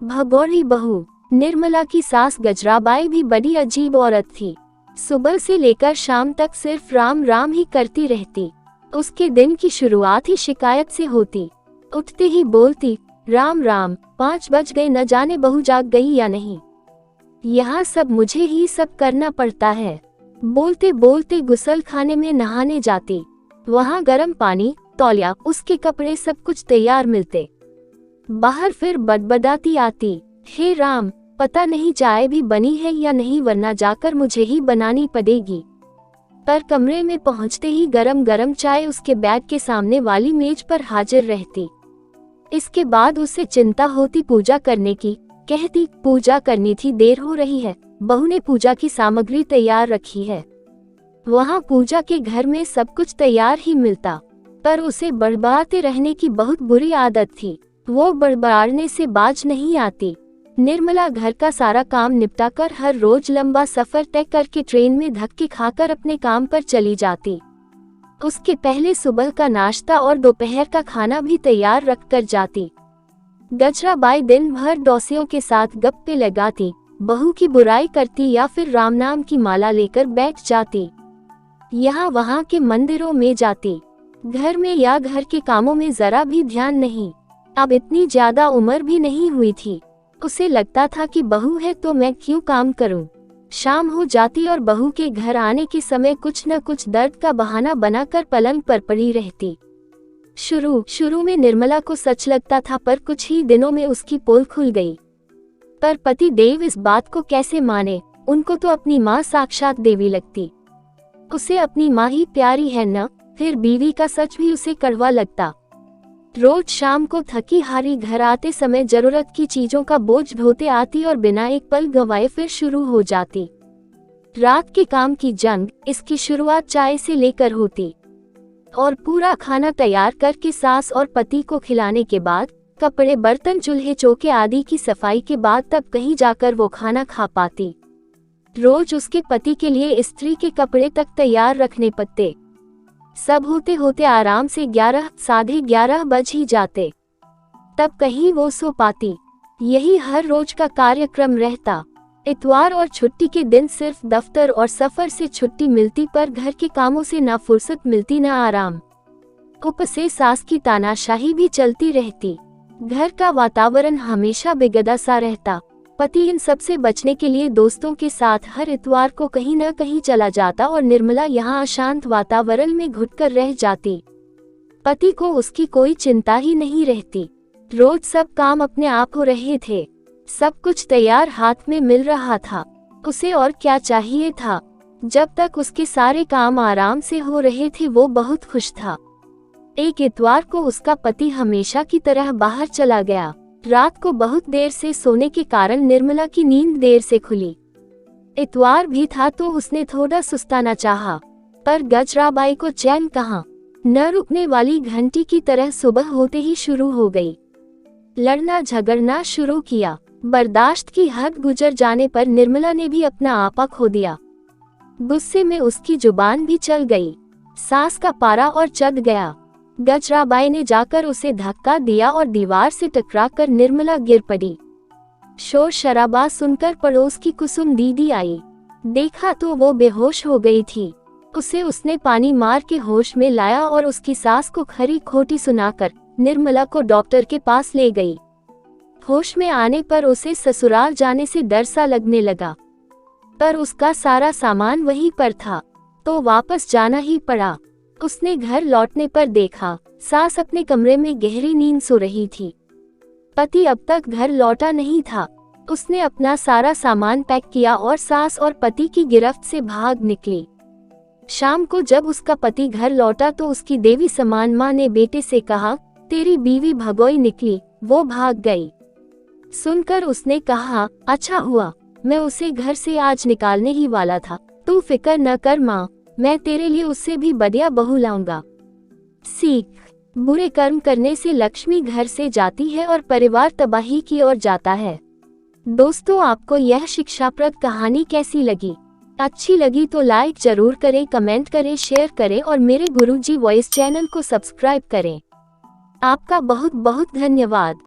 भगोड़ी बहू निर्मला की सास गजराबाई भी बड़ी अजीब औरत थी। सुबह से लेकर शाम तक सिर्फ राम राम ही करती रहती। उसके दिन की शुरुआत ही शिकायत से होती। उठते ही बोलती, राम राम, 5 बज गए, न जाने बहू जाग गई या नहीं। यहाँ सब मुझे ही सब करना पड़ता है। बोलते बोलते गुसल खाने में नहाने जाती। वहाँ गर्म पानी, तौलिया, उसके कपड़े, सब कुछ तैयार मिलते। बाहर फिर बड़बड़ाती आती, हे राम, पता नहीं चाय भी बनी है या नहीं, वरना जाकर मुझे ही बनानी पड़ेगी। पर कमरे में पहुंचते ही गरम गरम चाय उसके बैग के सामने वाली मेज पर हाजिर रहती। इसके बाद उसे चिंता होती पूजा करने की। कहती, पूजा करनी थी, देर हो रही है। बहू ने पूजा की सामग्री तैयार रखी है। वहाँ पूजा के घर में सब कुछ तैयार ही मिलता, पर उसे बड़बड़ाते रहने की बहुत बुरी आदत थी। वो बड़बड़ाने से बाज नहीं आती। निर्मला घर का सारा काम निपटाकर हर रोज लंबा सफर तय करके ट्रेन में धक्के खाकर अपने काम पर चली जाती। उसके पहले सुबह का नाश्ता और दोपहर का खाना भी तैयार रख कर जाती। गजराबाई दिन भर डोसियों के साथ गप्पे लगाती, बहू की बुराई करती या फिर राम नाम की माला लेकर बैठ जाती। यहाँ वहाँ के मंदिरों में जाती। घर में या घर के कामों में जरा भी ध्यान नहीं। अब इतनी ज्यादा उम्र भी नहीं हुई थी। उसे लगता था कि बहू है तो मैं क्यों काम करूं। शाम हो जाती और बहू के घर आने के समय कुछ न कुछ दर्द का बहाना बनाकर पलंग पर पड़ी रहती। शुरू में निर्मला को सच लगता था, पर कुछ ही दिनों में उसकी पोल खुल गई। पर पति देव इस बात को कैसे माने, उनको तो अपनी माँ साक्षात देवी लगती। उसे अपनी माँ ही प्यारी है न, फिर बीवी का सच भी उसे कड़वा लगता। रोज शाम को थकी हारी घर आते समय जरूरत की चीजों का बोझ ढोते आती और बिना एक पल गंवाए फिर शुरू हो जाती। रात के काम की जंग, इसकी शुरुआत चाय से लेकर होती और पूरा खाना तैयार करके सास और पति को खिलाने के बाद, कपड़े, बर्तन, चूल्हे चौके आदि की सफाई के बाद तब कहीं जाकर वो खाना खा पाती। रोज उसके पति के लिए स्त्री के कपड़े तक तैयार रखने पड़ते। सब होते होते आराम से 11, साढ़े 11 बज ही जाते। तब कहीं वो सो पाती। यही हर रोज का कार्यक्रम रहता। इतवार और छुट्टी के दिन सिर्फ दफ्तर और सफर से छुट्टी मिलती, पर घर के कामों से ना फुर्सत मिलती ना आराम। ऊपर से सास की तानाशाही भी चलती रहती। घर का वातावरण हमेशा बेगदा सा रहता। पति इन सब से बचने के लिए दोस्तों के साथ हर इतवार को कहीं न कहीं चला जाता और निर्मला यहाँ अशांत वातावरण में घुटकर रह जाती। पति को उसकी कोई चिंता ही नहीं रहती। रोज सब काम अपने आप हो रहे थे। सब कुछ तैयार हाथ में मिल रहा था। उसे और क्या चाहिए था। जब तक उसके सारे काम आराम से हो रहे थे वो बहुत खुश था। एक इतवार को उसका पति हमेशा की तरह बाहर चला गया। रात को बहुत देर से सोने के कारण निर्मला की नींद देर से खुली। इतवार भी था तो उसने थोड़ा सुस्ताना चाहा, पर गजराबाई को चैन कहाँ। न रुकने वाली घंटी की तरह सुबह होते ही शुरू हो गई। लड़ना झगड़ना शुरू किया। बर्दाश्त की हद गुजर जाने पर निर्मला ने भी अपना आपा खो दिया। गुस्से में उसकी जुबान भी चल गई। सास का पारा और चढ़ गया। गजराबाई ने जाकर उसे धक्का दिया और दीवार से टकराकर निर्मला गिर पड़ी। शोर शराबा सुनकर पड़ोस की कुसुम दीदी आई। देखा तो वो बेहोश हो गई थी। उसने पानी मार के होश में लाया और उसकी सास को खरी खोटी सुनाकर निर्मला को डॉक्टर के पास ले गई। होश में आने पर उसे ससुराल जाने से डर सा लगने लगा, पर उसका सारा सामान वहीं पर था तो वापस जाना ही पड़ा। उसने घर लौटने पर देखा सास अपने कमरे में गहरी नींद सो रही थी। पति अब तक घर लौटा नहीं था। उसने अपना सारा सामान पैक किया और सास और पति की गिरफ्त से भाग निकली। शाम को जब उसका पति घर लौटा तो उसकी देवी समान माँ ने बेटे से कहा, तेरी बीवी भगोई निकली, वो भाग गई। सुनकर उसने कहा, अच्छा हुआ, मैं उसे घर से आज निकालने ही वाला था। तू फिक्र न कर माँ, मैं तेरे लिए उससे भी बढ़िया बहू लाऊंगा। सीख, बुरे कर्म करने से लक्ष्मी घर से जाती है और परिवार तबाही की ओर जाता है। दोस्तों, आपको यह शिक्षाप्रद कहानी कैसी लगी? अच्छी लगी तो लाइक जरूर करें, कमेंट करें, शेयर करें और मेरे गुरुजी वॉइस चैनल को सब्सक्राइब करें। आपका बहुत बहुत धन्यवाद।